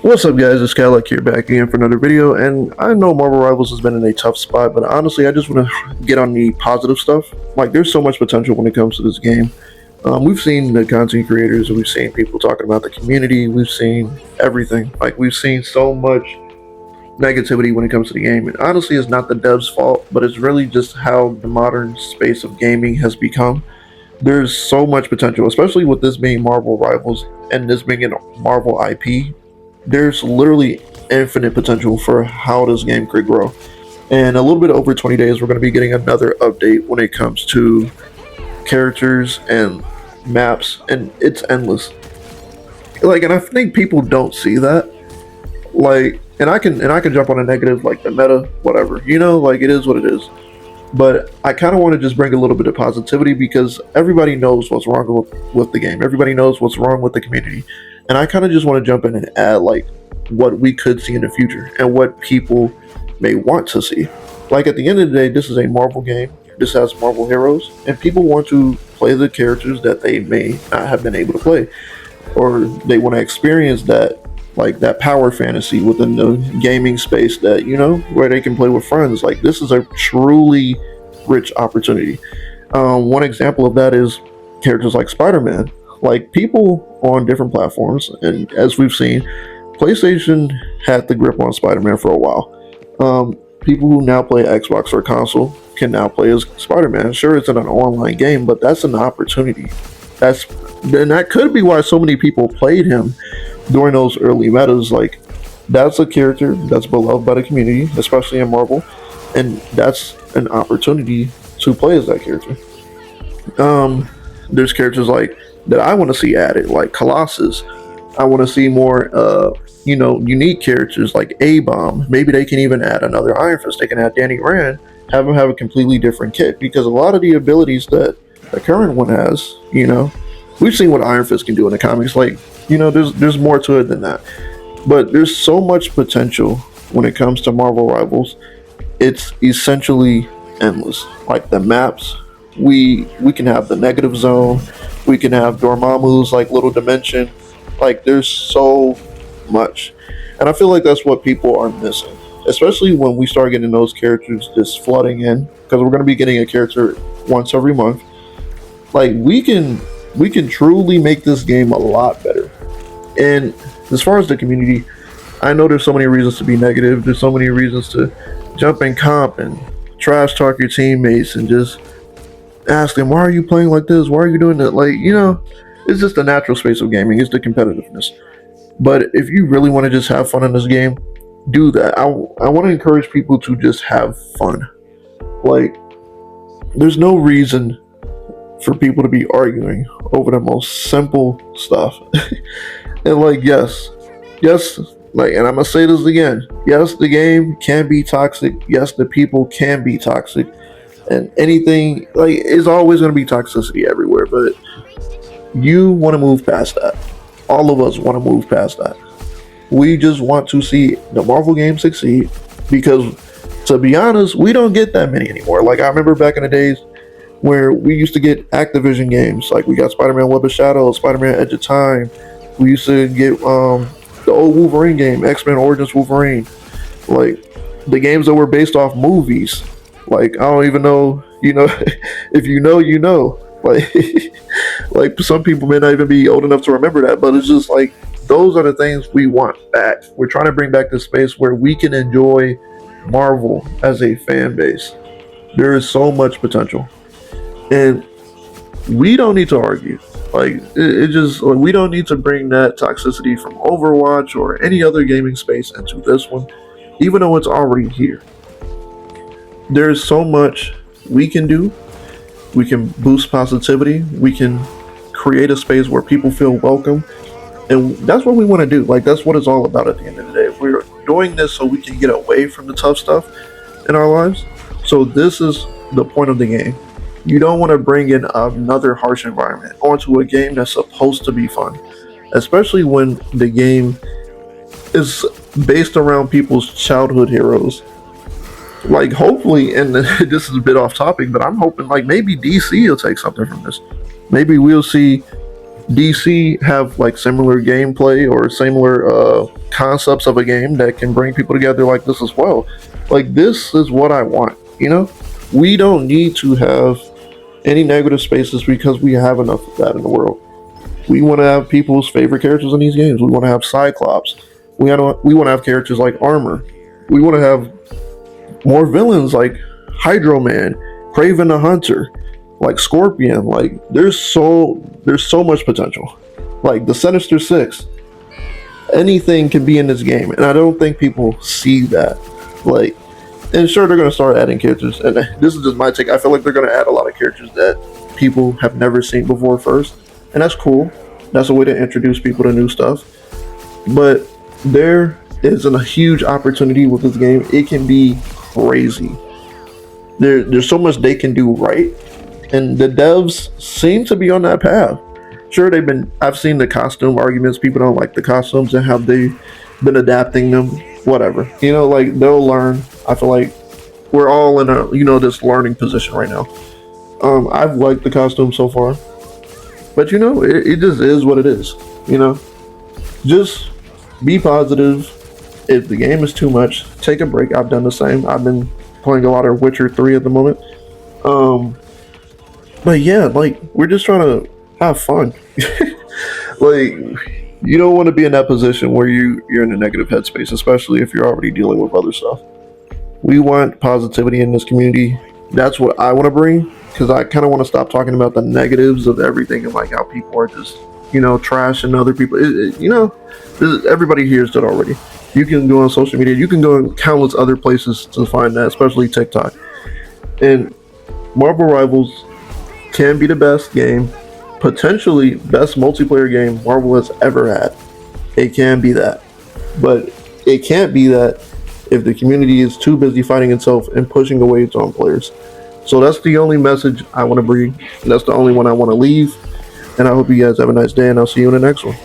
What's up, guys? It's Cadillac here, back again for another video. And I know Marvel Rivals has been in a tough spot, but honestly, I just want to get on the positive stuff. Like, there's so much potential when it comes to this game. We've seen the content creators, we've seen people talking about the community, we've seen everything. Like, we've seen so much negativity when it comes to the game. And honestly, it's not the devs' fault, but it's really just how the modern space of gaming has become. There's so much potential, especially with this being Marvel Rivals and this being a Marvel IP. There's literally infinite potential for how this game could grow. And a little bit over 20 days, we're going to be getting another update when it comes to characters and maps, and it's endless. Like, and I think people don't see that. Like, and I can jump on a negative, like the meta, whatever. Like, it is what it is. But I kind of want to just bring a little bit of positivity because everybody knows what's wrong with the game. Everybody knows what's wrong with the community. And I kind of just want to jump in and add like what we could see in the future and what people may want to see. Like, at the end of the day, this is a Marvel game. This has Marvel heroes, and people want to play the characters that they may not have been able to play, or they want to experience that, like, that power fantasy within the gaming space that, where they can play with friends. Like, this is a truly rich opportunity. One example of that is characters like Spider-Man. Like, people on different platforms, and as we've seen, PlayStation had the grip on Spider-Man for a while. People who now play Xbox or console can now play as Spider-Man. Sure, it's in an online game, but that's an opportunity. And that could be why so many people played him during those early metas. Like, that's a character that's beloved by the community, especially in Marvel, and that's an opportunity to play as that character. There's characters like that I want to see added, like Colossus. I want to see more, unique characters like A-Bomb. Maybe they can even add another Iron Fist. They can add Danny Rand, have him have a completely different kit, because a lot of the abilities that the current one has, we've seen what Iron Fist can do in the comics. Like, there's more to it than that. But there's so much potential when it comes to Marvel Rivals. It's essentially endless. Like, the maps, we can have the negative zone. We can have Dormammu's like little dimension. Like, there's so much, and I feel like that's what people are missing, especially when we start getting those characters just flooding in, because we're going to be getting a character once every month. Like, we can truly make this game a lot better. And as far as the community, I know there's so many reasons to be negative. There's so many reasons to jump in comp and trash talk your teammates and just ask them, why are you playing like this? Why are you doing that? Like, it's just the natural space of gaming. It's the competitiveness. But if you really want to just have fun in this game, do that. I want to encourage people to just have fun. Like, there's no reason for people to be arguing over the most simple stuff. And like, yes, like, and I'm gonna say this again. Yes, the game can be toxic. Yes, the people can be toxic. And anything, like, is always going to be toxicity everywhere, but you want to move past that. All of us want to move past that. We just want to see the Marvel game succeed, because, to be honest, we don't get that many anymore. Like, I remember back in the days where we used to get Activision games. Like, we got Spider-Man Web of Shadows, Spider-Man Edge of Time. We used to get the old Wolverine game, X-Men Origins Wolverine. Like, the games that were based off movies. Like, I don't even know, if you know. Like, like, some people may not even be old enough to remember that, but it's just like, those are the things we want back. We're trying to bring back this space where we can enjoy Marvel as a fan base. There is so much potential, and we don't need to argue. Like, it just, like, we don't need to bring that toxicity from Overwatch or any other gaming space into this one, even though it's already here. There's so much we can do. We can boost positivity. We can create a space where people feel welcome. And that's what we want to do. Like, that's what it's all about at the end of the day. We're doing this so we can get away from the tough stuff in our lives. So this is the point of the game. You don't want to bring in another harsh environment onto a game that's supposed to be fun, especially when the game is based around people's childhood heroes. Like, hopefully, and this is a bit off topic, but I'm hoping, like, maybe DC will take something from this. Maybe we'll see DC have like similar gameplay or similar concepts of a game that can bring people together like this as well. Like this is what I want, you know? We don't need to have any negative spaces because we have enough of that in the world. We want to have people's favorite characters in these games. We want to have Cyclops. We want to have characters like Armor. We want to have more villains like Hydro Man, Craven the Hunter, like Scorpion. Like there's so much potential. Like the Sinister Six. Anything can be in this game, and I don't think people see that. Like, and sure they're gonna start adding characters, and this is just my take. I feel like they're gonna add a lot of characters that people have never seen before first, and that's cool. That's a way to introduce people to new stuff. But there is a huge opportunity with this game. It can be crazy. There's so much they can do right, and the devs seem to be on that path. Sure, I've seen the costume arguments. People don't like the costumes and how they've been adapting them. Whatever, you know, like they'll learn. I feel like we're all in a this learning position right now. I've liked the costume so far, but it just is what it is. Just be positive. If the game is too much, take a break. I've done the same. I've been playing a lot of Witcher 3 at the moment. But yeah, like we're just trying to have fun. Like you don't want to be in that position where you're in a negative headspace, especially if you're already dealing with other stuff. We want positivity in this community. That's what I want to bring, because I kind of want to stop talking about the negatives of everything and like how people are just trashing other people. Everybody hears that already. You can go on social media. You can go on countless other places to find that, especially TikTok. And Marvel Rivals can be the best game, potentially best multiplayer game Marvel has ever had. It can be that. But it can't be that if the community is too busy fighting itself and pushing away its own players. So that's the only message I want to bring. That's the only one I want to leave. And I hope you guys have a nice day, and I'll see you in the next one.